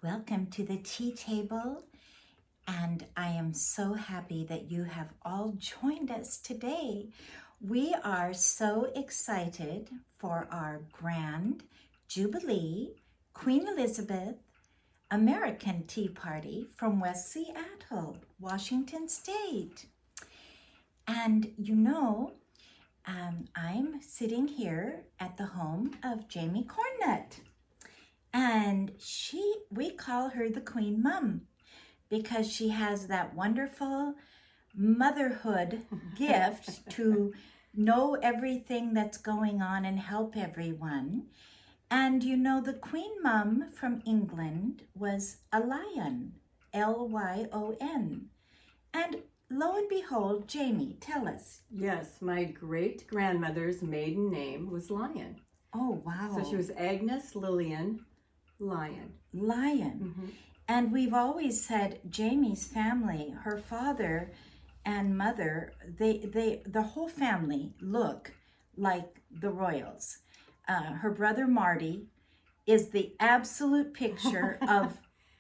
Welcome to the tea table, and I am so happy that you have all joined us today. We are so excited for our grand Jubilee Queen Elizabeth American Tea Party from West Seattle, Washington State. And I'm sitting here at the home of Jamie Cornutt. And we call her the Queen Mum because she has that wonderful motherhood gift to know everything that's going on and help everyone. And the Queen Mum from England was a lion, Lyon. And lo and behold, Jamie, tell us. Yes, my great-grandmother's maiden name was Lyon. Oh, wow. So she was Agnes Lillian Lyon. Mm-hmm. And we've always said Jamie's family, her father and mother, the whole family look like the royals. Her brother Marty is the absolute picture of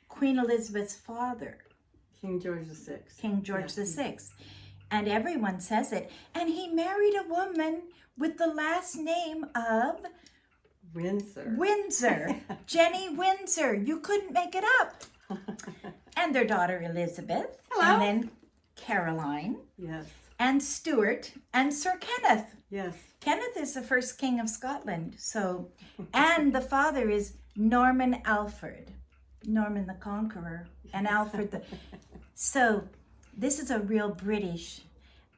Queen Elizabeth's father. King George VI. King George VI. And everyone says it. And he married a woman with the last name of Windsor. Jenny Windsor. You couldn't make it up. And their daughter Elizabeth. Hello. And then Caroline. Yes. And Stuart. And Sir Kenneth. Yes. Kenneth is the first king of Scotland. And the father is Norman Alfred. Norman the Conqueror. And Alfred So this is a real British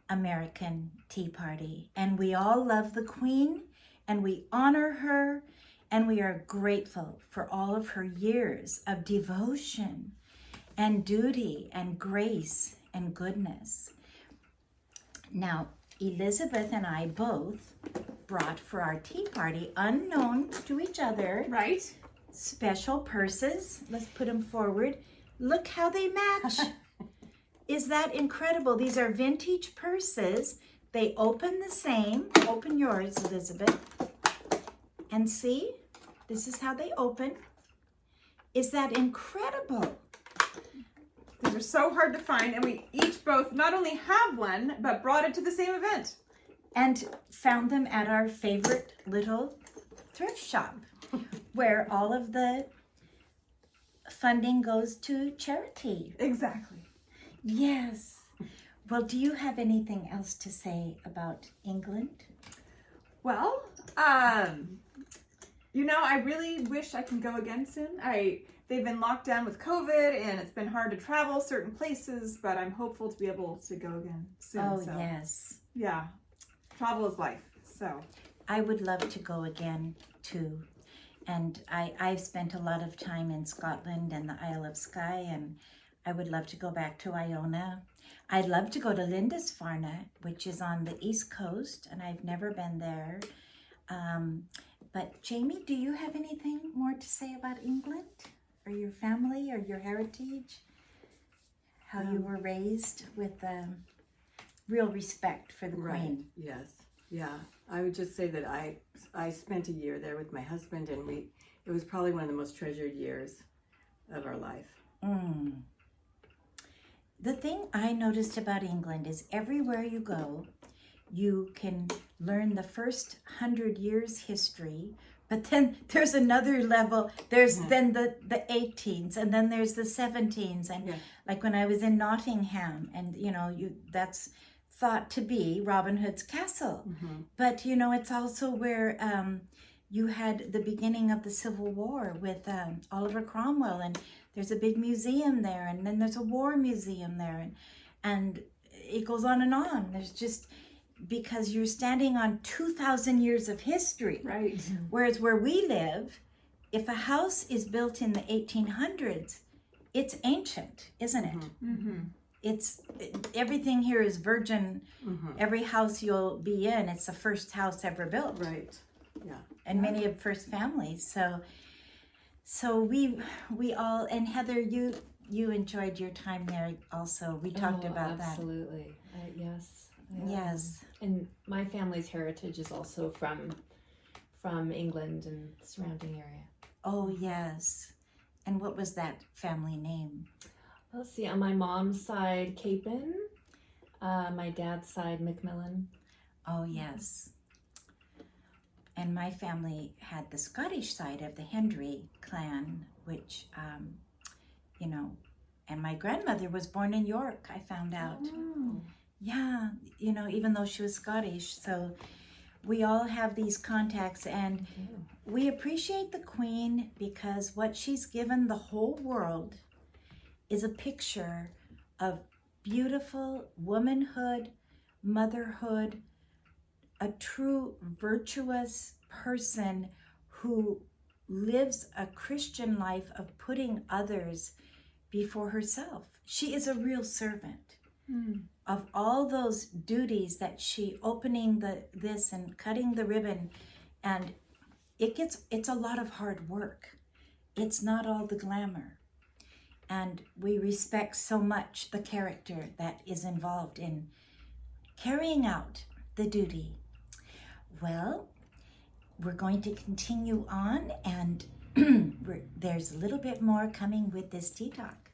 American tea party. And we all love the Queen. And we honor her, and we are grateful for all of her years of devotion and duty and grace and goodness. Now, Elizabeth and I both brought for our tea party, unknown to each other, right? Special purses. Let's put them forward. Look how they match. Is that incredible? These are vintage purses. They open the same. Open yours, Elizabeth. And see, this is how they open. Is that incredible? These are so hard to find, and we each both not only have one, but brought it to the same event. And found them at our favorite little thrift shop, where all of the funding goes to charity. Exactly. Yes. Well, do you have anything else to say about England? Well, I really wish I can go again soon. They've been locked down with COVID, and it's been hard to travel certain places, but I'm hopeful to be able to go again soon. Oh, yes. Yeah. Travel is life, so. I would love to go again, too. And I've spent a lot of time in Scotland and the Isle of Skye, and I would love to go back to Iona. I'd love to go to Lindisfarne, which is on the East Coast, and I've never been there. But Jamie, do you have anything more to say about England or your family or your heritage? How you were raised with real respect for the Queen? Yes. Yeah. I would just say that I spent a year there with my husband, and it was probably one of the most treasured years of our life. The thing I noticed about England is everywhere you go, you can learn the first 100 years history, but then there's another level. There's then the 18s, and then there's the 17s. And like when I was in Nottingham, and that's thought to be Robin Hood's castle. But it's also where you had the beginning of the Civil War with Oliver Cromwell, and there's a big museum there, and then there's a war museum there, and it goes on and on. There's just, because you're standing on 2,000 years of history. Right. Whereas where we live, if a house is built in the 1800s, it's ancient, isn't it? Mm-hmm. Everything here is virgin. Every house you'll be in, it's the first house ever built. Right. Yeah. And many of first families. So we all, and Heather, you enjoyed your time there also. We talked about absolutely. Yes. Yes. And my family's heritage is also from England and surrounding area. Oh, yes. And what was that family name? Let's see, on my mom's side, Capon. My dad's side, McMillan. Oh, yes. And my family had the Scottish side of the Hendry clan, which, you know, and my grandmother was born in York, I found out. Oh. Yeah, you know, even though she was Scottish. So we all have these contacts, and we appreciate the Queen because what she's given the whole world is a picture of beautiful womanhood, motherhood, a true virtuous person who lives a Christian life of putting others before herself. She is a real servant. Of all those duties that she opening this and cutting the ribbon, and it's a lot of hard work. It's not all the glamour. And we respect so much the character that is involved in carrying out the duty. Well, we're going to continue on, and there's a little bit more coming with this tea talk.